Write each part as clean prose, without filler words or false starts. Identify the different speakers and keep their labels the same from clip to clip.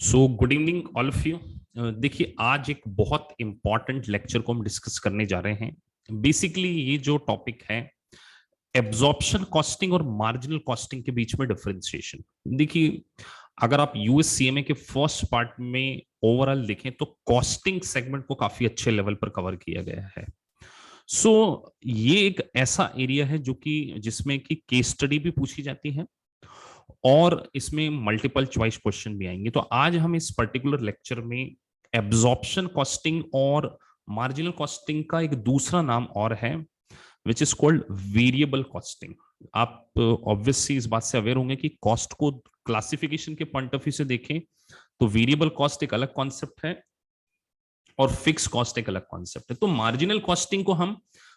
Speaker 1: So good evening all of you. देखिए, आज एक बहुत इंपॉर्टेंट लेक्चर को हम डिस्कस करने जा रहे हैं। बेसिकली ये जो टॉपिक है, एब्जॉर्प्शन कॉस्टिंग और मार्जिनल कॉस्टिंग के बीच में डिफरेंशिएशन। देखिए, अगर आप यूएससीएमए के फर्स्ट पार्ट में ओवरऑल देखें तो कॉस्टिंग सेगमेंट को काफी अच्छे लेवल पर कवर किया गया है। ये एक ऐसा एरिया है जो कि जिसमें कि केस स्टडी भी पूछी जाती है और इसमें मल्टीपल चॉइस क्वेश्चन भी आएंगे। तो आज हम इस पर्टिकुलर लेक्चर में एब्जॉर्प्शन कॉस्टिंग और मार्जिनल कॉस्टिंग का एक दूसरा नाम और है, which is called variable costing. आप ऑब्वियसली इस बात से अवेयर होंगे कि कॉस्ट को क्लासिफिकेशन के पॉइंट ऑफ व्यू से देखें तो वेरिएबल कॉस्ट एक अलग कॉन्सेप्ट है और फिक्स कॉस्ट एक अलग कॉन्सेप्ट है। तो मार्जिनल कॉस्टिंग को हम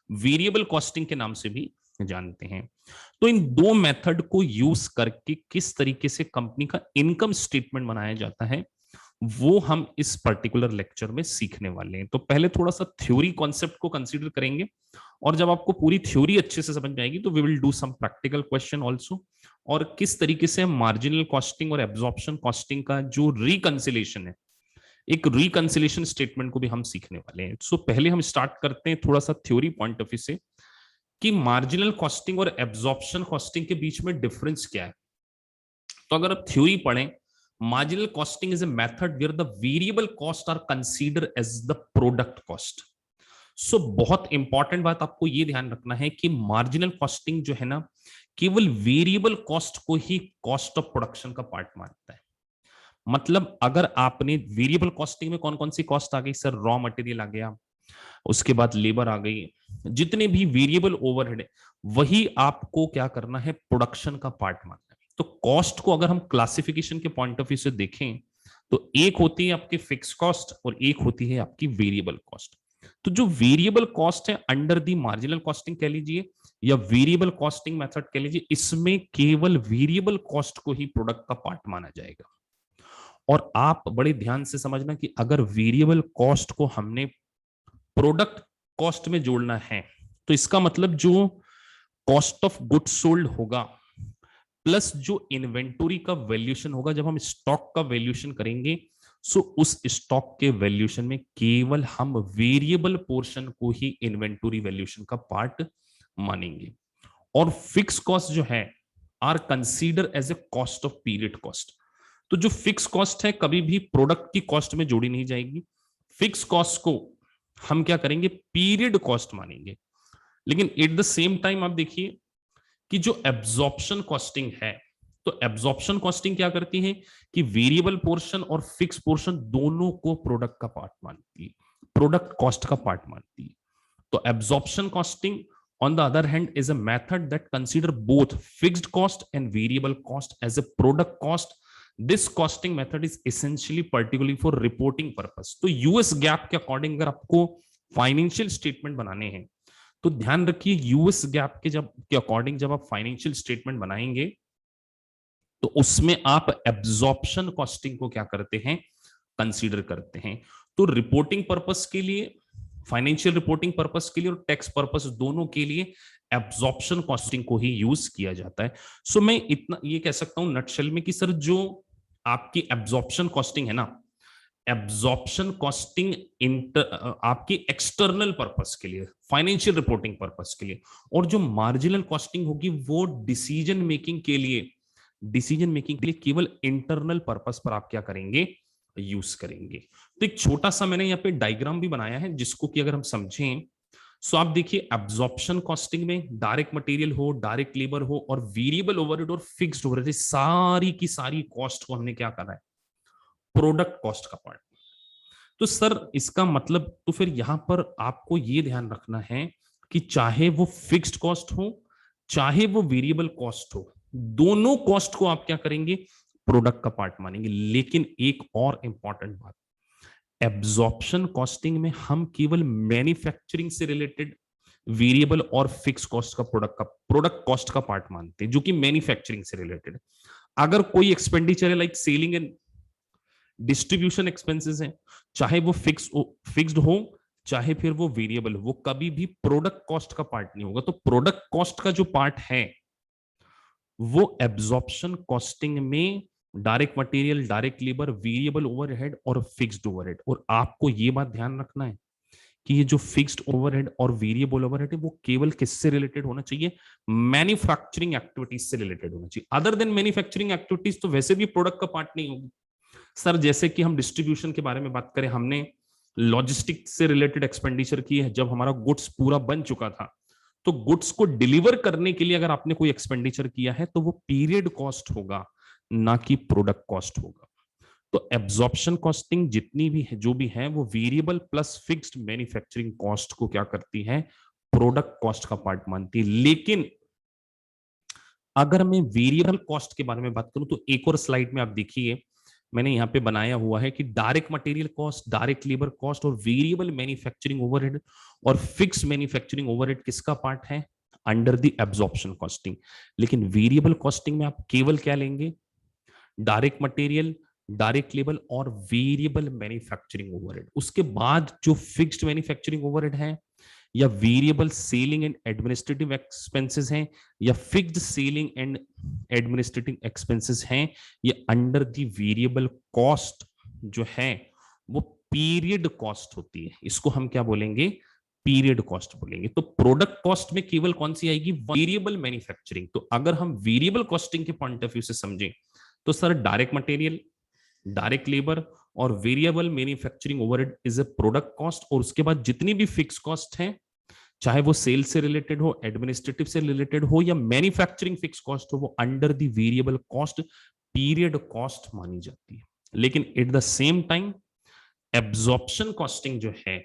Speaker 1: वेरिएबल कॉस्टिंग के नाम से भी जानते हैं। तो इन दो मेथड को यूज करके किस तरीके से कंपनी का इनकम स्टेटमेंट बनाया जाता है वो हम इस पर्टिकुलर लेक्चर में सीखने वाले हैं। तो पहले थोड़ा सा थ्योरी कॉन्सेप्ट को कंसीडर करेंगे और जब आपको पूरी थ्योरी अच्छे से समझ में आएगी तो we will do some practical question also, और किस तरीके से मार्जिनल कॉस्टिंग और एब्जॉर्प्शन कॉस्टिंग का जो रिकंसिलेशन है, एक रिकंसिलेशन स्टेटमेंट को भी हम सीखने वाले हैं। सो पहले हम स्टार्ट करते हैं थोड़ा सा थ्योरी पॉइंट ऑफ व्यू से कि मार्जिनल कॉस्टिंग और एब्जॉर्प्शन कॉस्टिंग के बीच में डिफरेंस क्या है। तो अगर आप थ्योरी पढ़ें, marginal costing is a method where the variable cost are consider as the product cost. बहुत इंपॉर्टेंट बात आपको ये ध्यान रखना है कि मार्जिनल कॉस्टिंग जो है ना, केवल वेरिएबल कॉस्ट को ही कॉस्ट ऑफ प्रोडक्शन का पार्ट मानता है। मतलब अगर आपने वेरिएबल कॉस्टिंग में कौन कौन सी कॉस्ट आ गई सर, रॉ मटेरियल आ गया, उसके बाद लेबर आ गई, जितने भी वेरिएबल ओवरहेड है वही आपको क्या करना है, प्रोडक्शन का पार्ट मानना है। तो कॉस्ट को अगर हम क्लासिफिकेशन के पॉइंट ऑफ व्यू से देखें तो एक होती है आपकी फिक्स कॉस्ट और एक होती है आपकी वेरिएबल कॉस्ट। तो जो वेरिएबल कॉस्ट है अंडर दी मार्जिनल कॉस्टिंग कह लीजिए या वेरिएबल कॉस्टिंग मेथड कह लीजिए, इसमें केवल वेरिएबल कॉस्ट को ही प्रोडक्ट का पार्ट माना जाएगा। और आप बड़े ध्यान से समझना कि अगर वेरिएबल कॉस्ट को हमने प्रोडक्ट कॉस्ट में जोड़ना है तो इसका मतलब जो कॉस्ट ऑफ गुड्स सोल्ड होगा प्लस जो इन्वेंटरी का वैल्यूएशन होगा, जब हम स्टॉक का वैल्यूएशन करेंगे उस स्टॉक के वैल्यूएशन में केवल हम वेरिएबल पोर्शन को ही इन्वेंटरी वैल्यूएशन का पार्ट मानेंगे। और फिक्स कॉस्ट जो है are consider as a cost of period cost. तो जो फिक्स कॉस्ट है कभी भी प्रोडक्ट की कॉस्ट में जोड़ी नहीं जाएगी। फिक्स कॉस्ट को हम क्या करेंगे, पीरियड कॉस्ट मानेंगे। लेकिन एट द सेम टाइम आप देखिए कि जो एब्जॉर्प्शन कॉस्टिंग है, तो एब्जॉर्प्शन कॉस्टिंग क्या करती है कि वेरिएबल पोर्शन और फिक्स पोर्शन दोनों को प्रोडक्ट का पार्ट मानती है, प्रोडक्ट कॉस्ट का पार्ट मानती है। तो absorption costing on the other hand is a method that consider both fixed cost and variable cost as a product cost. This costing method is essentially particularly for reporting purpose. तो US gap के according अगर आपको financial statement बनाने हैं तो ध्यान रखिए, US gap के अकॉर्डिंग जब आप फाइनेंशियल स्टेटमेंट बनाएंगे तो उसमें आप एब्जॉर्प्शन कॉस्टिंग को क्या करते हैं, कंसीडर करते हैं। तो रिपोर्टिंग पर्पस के लिए, फाइनेंशियल रिपोर्टिंग पर्पस के लिए और टैक्स पर्पस दोनों के लिए एब्जॉर्प्शन कॉस्टिंग को ही यूज किया जाता है। मैं इतना ये कह सकता हूं नटशेल में कि सर जो आपकी एब्जॉर्प्शन कॉस्टिंग है ना, एब्जॉर्प्शन कॉस्टिंग आपकी एक्सटर्नल पर्पस के लिए, फाइनेंशियल रिपोर्टिंग पर्पस के लिए, और जो मार्जिनल कॉस्टिंग होगी वो डिसीजन मेकिंग के लिए, केवल इंटरनल पर्पस पर आप क्या करेंगे, यूज करेंगे। तो एक छोटा सा मैंने यहाँ पे डायग्राम भी बनाया है जिसको कि अगर हम समझें, आप देखिए एब्जॉर्प्शन कॉस्टिंग में डायरेक्ट मटेरियल हो, डायरेक्ट लेबर हो और वेरिएबल ओवरहेड और फिक्स्ड ओवरहेड, सारी की सारी कॉस्ट को हमने क्या करना है, प्रोडक्ट कॉस्ट का पार्ट। तो सर इसका मतलब, तो फिर यहां पर आपको यह ध्यान रखना है कि चाहे वो फिक्स्ड कॉस्ट हो चाहे वो वेरिएबल कॉस्ट हो, दोनों कॉस्ट को आप क्या करेंगे, प्रोडक्ट का पार्ट मानेंगे। लेकिन एक और इंपॉर्टेंट बात, एब्जॉर्प्शन कॉस्टिंग में हम केवल मैन्युफैक्चरिंग से रिलेटेड वेरिएबल और फिक्स कॉस्ट का प्रोडक्ट कॉस्ट का पार्ट मानते हैं, जो कि मैन्युफैक्चरिंग से रिलेटेड है। अगर कोई एक्सपेंडिचर है like selling and distribution expenses हैं, चाहे वो फिक्स्ड हो चाहे फिर वो वेरिएबल हो, वो कभी भी प्रोडक्ट कॉस्ट का पार्ट नहीं होगा। तो प्रोडक्ट कॉस्ट का जो पार्ट है वो एब्जॉर्प्शन कॉस्टिंग में direct material, direct labour, variable overhead और फिक्स्ड ओवरहेड। और आपको ये बात ध्यान रखना है कि ये जो फिक्स्ड ओवरहेड और वेरिएबल ओवरहेड है वो केवल किससे रिलेटेड होना चाहिए, मैन्युफैक्चरिंग एक्टिविटीज से रिलेटेड होना चाहिए। अदर देन मैन्युफैक्चरिंग एक्टिविटीज तो वैसे भी प्रोडक्ट का पार्ट नहीं होगी। सर जैसे कि हम डिस्ट्रीब्यूशन के बारे में बात करें, हमने लॉजिस्टिक से रिलेटेड एक्सपेंडिचर की है। जब हमारा गुड्स पूरा बन चुका था तो गुड्स को डिलीवर करने के लिए अगर आपने कोई एक्सपेंडिचर किया है तो वो पीरियड कॉस्ट होगा, ना कि प्रोडक्ट कॉस्ट होगा। तो एब्जॉर्प्शन कॉस्टिंग जितनी भी है, जो भी है, वो variable plus fixed manufacturing cost को क्या करती है, प्रोडक्ट कॉस्ट का पार्ट मानती है। लेकिन अगर मैं वेरिएबल कॉस्ट के बारे में बात करूं तो एक और स्लाइड में आप देखिए, मैंने यहां पे बनाया हुआ है कि direct material cost, direct labour cost और वेरिएबल मैन्युफैक्चरिंग ओवरहेड और फिक्स मैन्युफैक्चरिंग ओवरहेड किसका पार्ट है, अंडर द एब्जॉर्प्शन कॉस्टिंग। लेकिन वेरिएबल कॉस्टिंग में आप केवल क्या लेंगे, डायरेक्ट मटेरियल, डायरेक्ट लेबर और वेरिएबल मैन्युफैक्चरिंग ओवरहेड। उसके बाद जो फिक्स्ड मैन्युफैक्चरिंग ओवरहेड है या variable selling and administrative expenses हैं या fixed selling and administrative expenses हैं, ये अंडर द वेरिएबल कॉस्ट जो है वो पीरियड कॉस्ट होती है। इसको हम क्या बोलेंगे, पीरियड कॉस्ट बोलेंगे। तो प्रोडक्ट कॉस्ट में केवल कौन सी आएगी, वेरिएबल मैन्युफैक्चरिंग। तो अगर हम वेरिएबल कॉस्टिंग के पॉइंट ऑफ व्यू से समझें तो sir direct material, direct labour और variable manufacturing overhead is a product cost. और उसके बाद जितनी भी फिक्स कॉस्ट है, चाहे वो सेल्स से रिलेटेड हो, एडमिनिस्ट्रेटिव से रिलेटेड हो या मैन्युफैक्चरिंग फिक्स कॉस्ट हो, वो under the variable cost, period cost मानी जाती है। लेकिन at the same time absorption costing जो है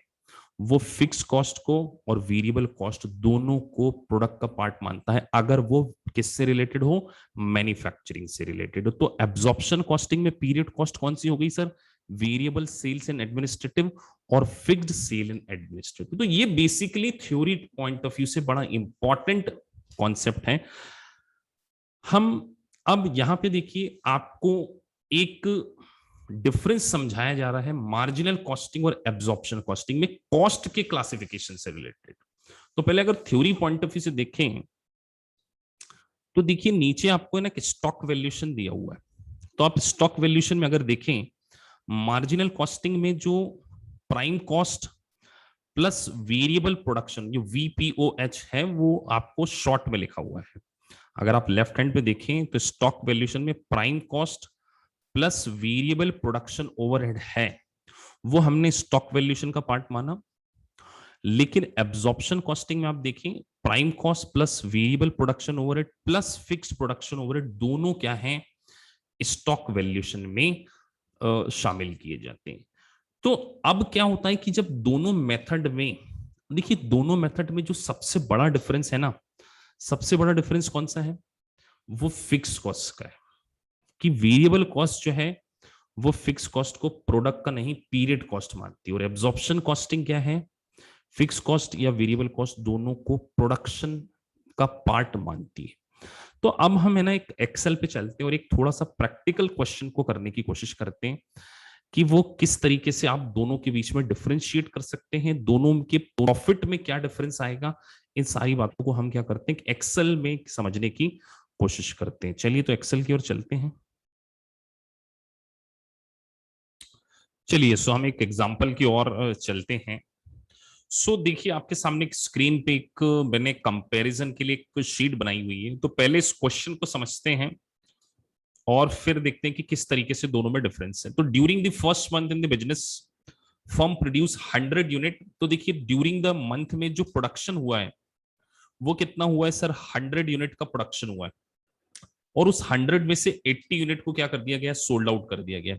Speaker 1: वो फिक्स कॉस्ट को और वेरिएबल कॉस्ट दोनों को प्रोडक्ट का पार्ट मानता है, अगर वो किससे रिलेटेड हो, मैन्युफैक्चरिंग से रिलेटेड हो। तो एब्जॉर्प्शन कॉस्टिंग में पीरियड कॉस्ट कौन सी हो गई sir, variable sales and administrative और फिक्स्ड सेल एंड एडमिनिस्ट्रेटिव। तो ये basically theory point of view से बड़ा इंपॉर्टेंट कॉन्सेप्ट है। हम अब यहां पे देखिए, आपको एक डिफरेंस समझाया जा रहा है मार्जिनल कॉस्टिंग और एब्जॉर्प्शन कॉस्टिंग में, कॉस्ट के क्लासिफिकेशन से रिलेटेड। तो पहले अगर थ्योरी पॉइंट ऑफ व्यू से देखें तो देखिए नीचे आपको ना स्टॉक वैल्यूएशन दिया हुआ है। तो आप स्टॉक वैल्यूएशन में अगर देखें, मार्जिनल कॉस्टिंग में जो prime cost plus variable production जो VPOH है वो आपको शॉर्ट में लिखा हुआ है। अगर आप लेफ्ट हैंड पे देखें तो स्टॉक वैल्यूएशन में prime cost plus variable production overhead है, वो हमने स्टॉक वैल्यूएशन का पार्ट माना। लेकिन एब्जॉर्प्शन कॉस्टिंग में आप देखें, prime cost plus variable production overhead plus fixed production overhead दोनों क्या हैं, स्टॉक वैल्यूएशन में शामिल किए जाते हैं। तो अब क्या होता है कि जब दोनों मेथड में, देखिए दोनों मेथड में जो सबसे बड़ा डिफरेंस है ना, सबसे बड़ा डिफरेंस कौन सा है, वो फिक्स कॉस्ट का है। कि वेरिएबल कॉस्ट जो है वो फिक्स कॉस्ट को प्रोडक्ट का नहीं पीरियड कॉस्ट मानती है, और एब्जॉर्प्शन कॉस्टिंग क्या है, फिक्स कॉस्ट या वेरिएबल कॉस्ट दोनों को प्रोडक्शन का पार्ट मानती है। तो अब हम है ना एक एक्सेल पे चलते हैं और एक थोड़ा सा प्रैक्टिकल क्वेश्चन को करने की कोशिश करते हैं कि वो किस तरीके से आप दोनों के बीच में डिफरेंशिएट कर सकते हैं, दोनों के प्रॉफिट में क्या डिफरेंस आएगा। इन सारी बातों को हम क्या करते हैं, एक्सेल में समझने की कोशिश करते हैं। चलिए तो एक्सेल की ओर चलते हैं। चलिए सो हम एक एग्जांपल की ओर चलते हैं। सो देखिए आपके सामने एक स्क्रीन पे एक मैंने कंपैरिजन के लिए एक शीट बनाई हुई है। तो पहले इस क्वेश्चन को समझते हैं और फिर देखते हैं कि किस तरीके से दोनों में डिफरेंस है। तो during the first month in the business firm produce 100 unit. तो देखिए ड्यूरिंग द मंथ में जो प्रोडक्शन हुआ है वो कितना हुआ है सर, 100 यूनिट का प्रोडक्शन हुआ है। और उस 100 में से 80 यूनिट को क्या कर दिया गया, सोल्ड आउट कर दिया गया।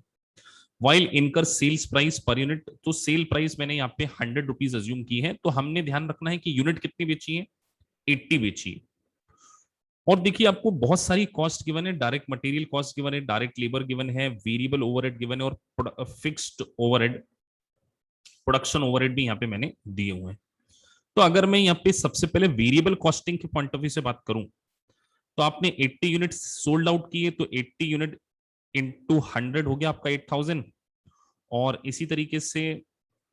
Speaker 1: वाइल इनकर सेल्स प्राइस पर यूनिट, तो सेल प्राइस मैंने यहाँ पे 100 रुपीज अज्यूम की है। तो हमने ध्यान रखना है कि यूनिट कितनी बेची है, 80 बेची है। और देखिए आपको बहुत सारी कॉस्ट गिवन है, डायरेक्ट मटेरियल कॉस्ट गिवन है, डायरेक्ट लेबर गिवन है, वेरिएबल ओवरहेड गिवन है और फिक्स्ड ओवरहेड, प्रोडक्शन ओवरहेड भी यहाँ पे मैंने दिए हुए हैं। तो अगर मैं यहाँ पे सबसे पहले वेरिएबल कॉस्टिंग के पॉइंट ऑफ व्यू से बात करूं, तो आपने 80 यूनिट सोल्ड आउट किए, तो 80 यूनिट इंटू 100 हो गया आपका 8000। और इसी तरीके से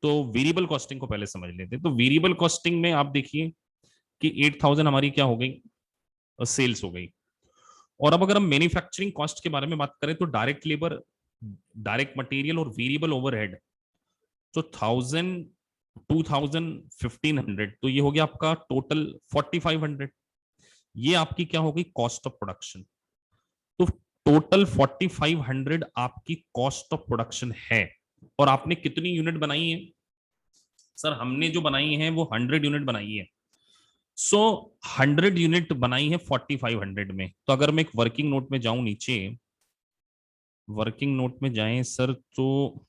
Speaker 1: तो वेरिएबल कॉस्टिंग को पहले समझ लेते हैं। तो वेरिएबल कॉस्टिंग में आप देखिए कि 8000 हमारी क्या हो गई, सेल्स हो गई। और अब अगर हम मैन्युफैक्चरिंग कॉस्ट के बारे में बात करें तो डायरेक्ट लेबर, डायरेक्ट मटेरियल और वेरिएबल ओवरहेड, तो 1000, 2000, 1500, तो ये हो गया आपका टोटल 4500। ये आपकी क्या हो गई, कॉस्ट ऑफ प्रोडक्शन। तो टोटल 4500 आपकी कॉस्ट ऑफ प्रोडक्शन है। और आपने कितनी यूनिट बनाई है सर? हमने जो बनाई है वो 100 यूनिट बनाई है। सो 100 यूनिट बनाई है 4500 में। तो अगर मैं एक वर्किंग नोट में जाऊं नीचे, वर्किंग नोट में जाएं सर, तो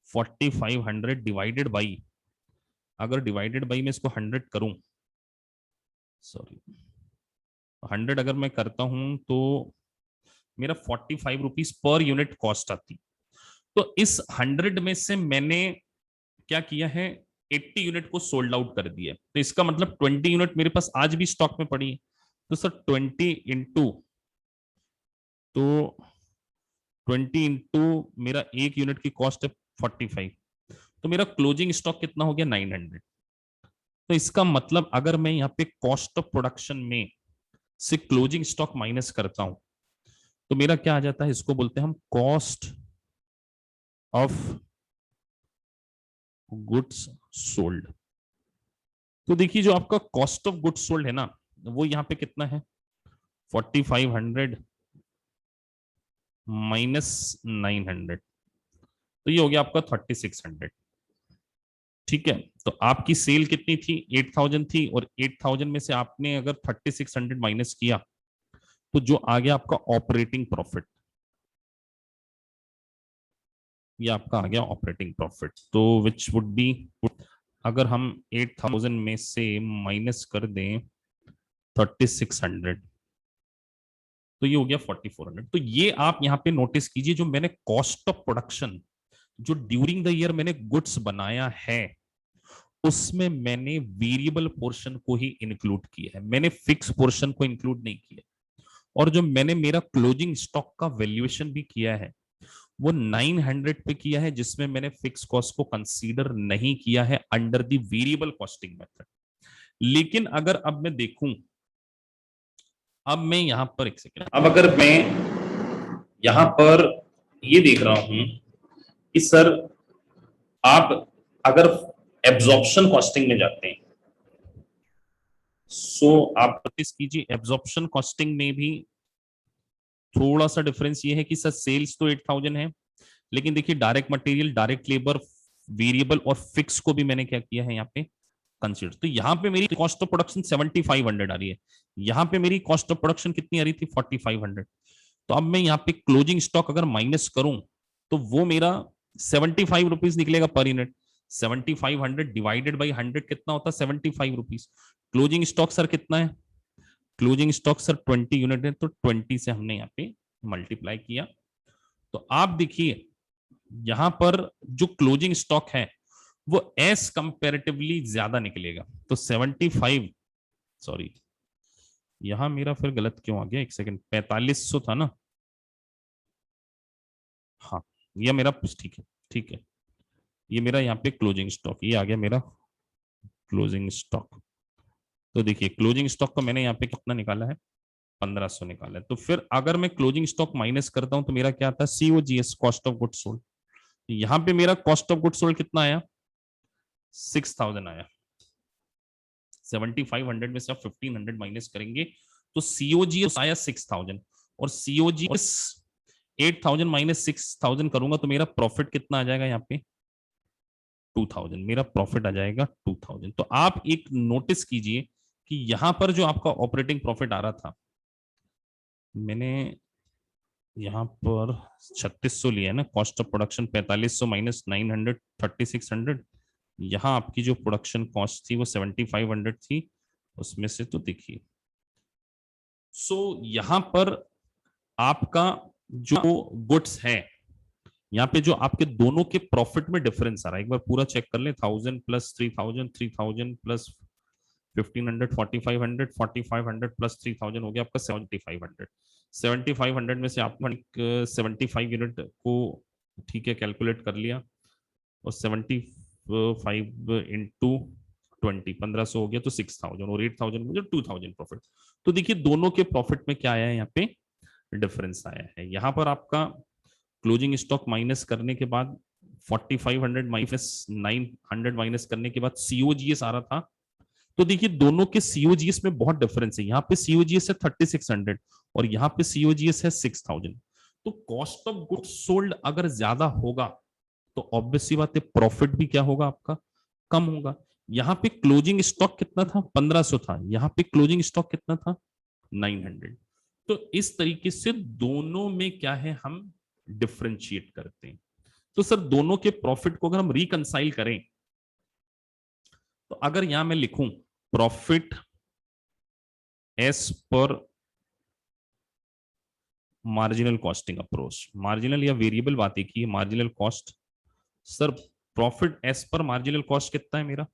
Speaker 1: 4500 डिवाइडेड बाई, अगर डिवाइडेड बाई मैं इसको 100 करूं, सॉरी 100 अगर मैं करता हूं तो मेरा 45 रुपीज पर यूनिट कॉस्ट आती। तो इस 100 में से मैंने क्या किया है, 80 यूनिट को सोल्ड आउट कर दिया। तो इसका मतलब 20 यूनिट मेरे पास आज भी स्टॉक में पड़ी है। तो सर 20 इंटू, तो 20 इंटू मेरा एक यूनिट की कॉस्ट है 45, तो मेरा क्लोजिंग स्टॉक कितना हो गया, 900। तो इसका मतलब अगर मैं यहाँ पे कॉस्ट ऑफ प्रोडक्शन में से क्लोजिंग स्टॉक माइनस करता हूं तो मेरा क्या आ जाता है, इसको बोलते हैं हम कॉस्ट ऑफ गुड्स सोल्ड। तो देखिए जो आपका कॉस्ट ऑफ गुड्स सोल्ड है ना, वो यहाँ पे कितना है, 4500 माइनस 900, तो ये हो गया आपका 3600। ठीक है, तो आपकी सेल कितनी थी, 8000 थी, और 8000 में से आपने अगर 3600 माइनस किया तो जो आ गया आपका ऑपरेटिंग प्रॉफिट, ये आपका आ गया ऑपरेटिंग प्रॉफिट। तो विच वुड बी, अगर हम 8000 में से माइनस कर दें 3600, तो ये हो गया 4400। तो ये आप यहाँ पे नोटिस कीजिए, जो मैंने कॉस्ट ऑफ प्रोडक्शन जो ड्यूरिंग द ईयर मैंने गुड्स बनाया है, उसमें मैंने वेरिएबल पोर्शन को ही इंक्लूड किया है, मैंने फिक्स पोर्शन को इंक्लूड नहीं किया। और जो मैंने मेरा क्लोजिंग स्टॉक का वैल्यूएशन भी किया है वो 900 पे किया है, जिसमें मैंने फिक्स कॉस्ट को कंसीडर नहीं किया है under the variable costing method. लेकिन अगर अब मैं देखूं, अब मैं यहां पर एक सेकेंड, अब अगर मैं यहां पर ये देख रहा हूं कि सर आप अगर एब्जॉर्प्शन कॉस्टिंग में जाते हैं, सो आप नोटिस कीजिए एब्जॉर्प्शन कॉस्टिंग में भी थोड़ा सा डिफरेंस ये है कि सर सेल्स तो 8000 है, लेकिन देखिए direct material, direct labour, variable और फिक्स को भी मैंने क्या किया है यहाँ पे कंसीडर। तो यहाँ पे मेरी कॉस्ट ऑफ प्रोडक्शन 7500 आ रही है, यहाँ पे मेरी कॉस्ट ऑफ प्रोडक्शन कितनी आ रही थी, 4500। तो अब मैं यहाँ पे क्लोजिंग स्टॉक अगर माइनस करूं तो वो मेरा 75 रुपीज निकलेगा पर यूनिट। 7500 डिवाइडेड बाई 100 कितना होता है, 75 रुपीज। क्लोजिंग स्टॉक सर कितना है, क्लोजिंग स्टॉक सर 20 यूनिट है, तो 20 से हमने यहाँ पे मल्टीप्लाई किया। तो आप देखिए यहां पर जो क्लोजिंग स्टॉक है वो एस कंपेरेटिवली ज्यादा निकलेगा। तो 75, सॉरी यहां मेरा फिर गलत क्यों आ गया, एक सेकंड, 4500 था ना, हाँ ये मेरा ठीक है, ठीक है, ये मेरा यहाँ पे क्लोजिंग स्टॉक, ये आ गया मेरा क्लोजिंग स्टॉक। तो देखिए क्लोजिंग स्टॉक का मैंने यहाँ पे कितना निकाला है, 1500 निकाला है। तो फिर अगर मैं क्लोजिंग स्टॉक माइनस करता हूं तो मेरा क्या आता है, COGS, cost of goods sold. यहाँ पे मेरा कॉस्ट ऑफ गुड्स सोल्ड कितना आया, 6000 आया। 7500 में से आप 1500 माइनस करेंगे तो सीओजीएस आया 6000, और सीओजीएस 8000 माइनस 6000 करूंगा तो मेरा प्रॉफिट कितना आ जाएगा यहाँ पे, 2000, मेरा प्रॉफिट आ जाएगा 2000। तो आप एक नोटिस कीजिए कि यहां पर जो आपका ऑपरेटिंग प्रॉफिट आ रहा था, मैंने यहाँ पर 3600 लिया है ना, कॉस्ट ऑफ प्रोडक्शन 4500 माइनस 900, 3600। यहाँ आपकी जो प्रोडक्शन कॉस्ट थी वो 7500 थी, उसमें से तो देखिए, सो यहां पर आपका जो गुड्स है, यहाँ पे जो आपके दोनों के प्रॉफिट में डिफरेंस आ रहा है, एक बार पूरा चेक कर ले, 1000 प्लस 3000, 3000 प्लस 1500, 4500, 4500 प्लस 3000 हो गया आपका 7500। 7500 में से आपने 75 यूनिट को ठीक है कैलकुलेट कर लिया, और 75 इंटू 20, 1500 हो गया, तो 6000, और 8000 में जो 2000 प्रॉफिट। तो देखिए दोनों के प्रॉफिट में क्या आया है यहाँ पे, डिफरेंस आया है। यहाँ पर आपका क्लोजिंग स्टॉक माइनस करने के बाद 4500 माइनस 900 माइनस करने के बाद सीओजीएस आ रहा था। तो देखिए दोनों के सीओजीएस में बहुत डिफरेंस है। यहाँ पे सीओजीएस है 3600 और यहाँ पे सीओजीएस है 6000। तो कॉस्ट ऑफ गुड्स सोल्ड अगर ज्यादा होगा तो ऑब्वियस सी बात है प्रॉफिट भी क्या होगा आपका, कम होगा। यहाँ पे क्लोजिंग स्टॉक कितना था, 1500 था, यहाँ पे क्लोजिंग स्टॉक कितना था, 900। तो इस तरीके से दोनों में क्या है हम डिफ्रेंशिएट करते हैं। तो सर दोनों के प्रॉफिट को अगर हम रिकंसाइल करें तो अगर यहां मैं लिखूं profit as per marginal costing approach, marginal या वेरिएबल बात एक ही, marginal cost. Sir profit as per marginal cost कितना है मेरा,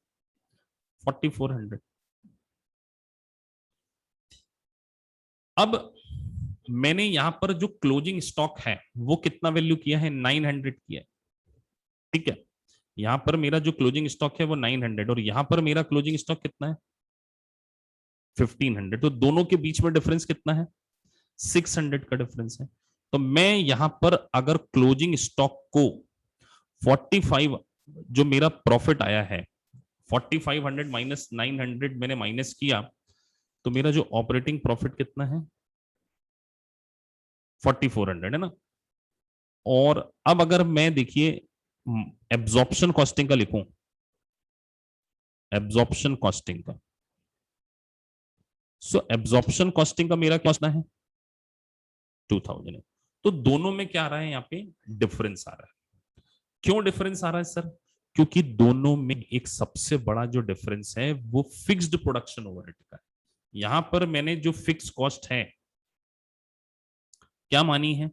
Speaker 1: 4400। अब मैंने यहां पर जो क्लोजिंग स्टॉक है वो कितना वैल्यू किया है, 900 किया है, ठीक है। यहां पर मेरा जो क्लोजिंग स्टॉक है वो 900 और यहां पर मेरा क्लोजिंग स्टॉक कितना है, 1500। तो दोनों के बीच में डिफरेंस कितना है, 600 का डिफरेंस है। तो मैं यहां पर अगर क्लोजिंग स्टॉक को 45 जो मेरा प्रॉफिट आया है 4500 माइनस 900 मैंने माइनस किया तो मेरा जो ऑपरेटिंग प्रॉफिट कितना है 4400 है ना। और अब अगर मैं देखिए एब्जॉर्प्शन कॉस्टिंग का लिखूं, एब्जॉर्प्शन कॉस्टिंग का, सो एब्जॉर्प्शन कॉस्टिंग का मेरा क्या है 2000 है। तो दोनों में क्या आ रहा है, यहाँ पे डिफरेंस आ रहा है। क्यों डिफरेंस आ रहा है सर, क्योंकि दोनों में एक सबसे बड़ा जो डिफरेंस है वो फिक्स्ड प्रोडक्शन ओवरहेड का है। यहां पर मैंने जो फिक्स कॉस्ट है क्या मानी है,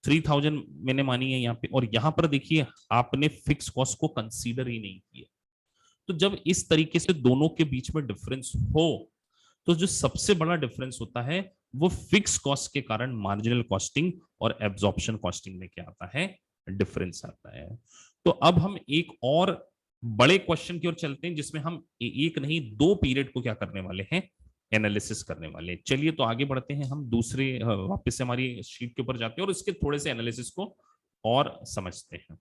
Speaker 1: 3000 मैंने मानी है यहाँ पे, और यहां पर देखिए आपने फिक्स कॉस्ट को कंसीडर ही नहीं किया। तो जब इस तरीके से दोनों के बीच में डिफरेंस हो तो जो सबसे बड़ा डिफरेंस होता है वो फिक्स कॉस्ट के कारण मार्जिनल कॉस्टिंग और एब्जॉर्प्शन कॉस्टिंग में क्या आता है, डिफरेंस आता है। तो अब हम एक और बड़े क्वेश्चन की ओर चलते हैं जिसमें हम एक नहीं दो पीरियड को क्या करने वाले हैं, एनालिसिस करने वाले हैं। चलिए तो आगे बढ़ते हैं, हम दूसरे वापस से हमारी शीट के ऊपर जाते हैं और इसके थोड़े से एनालिसिस को और समझते हैं।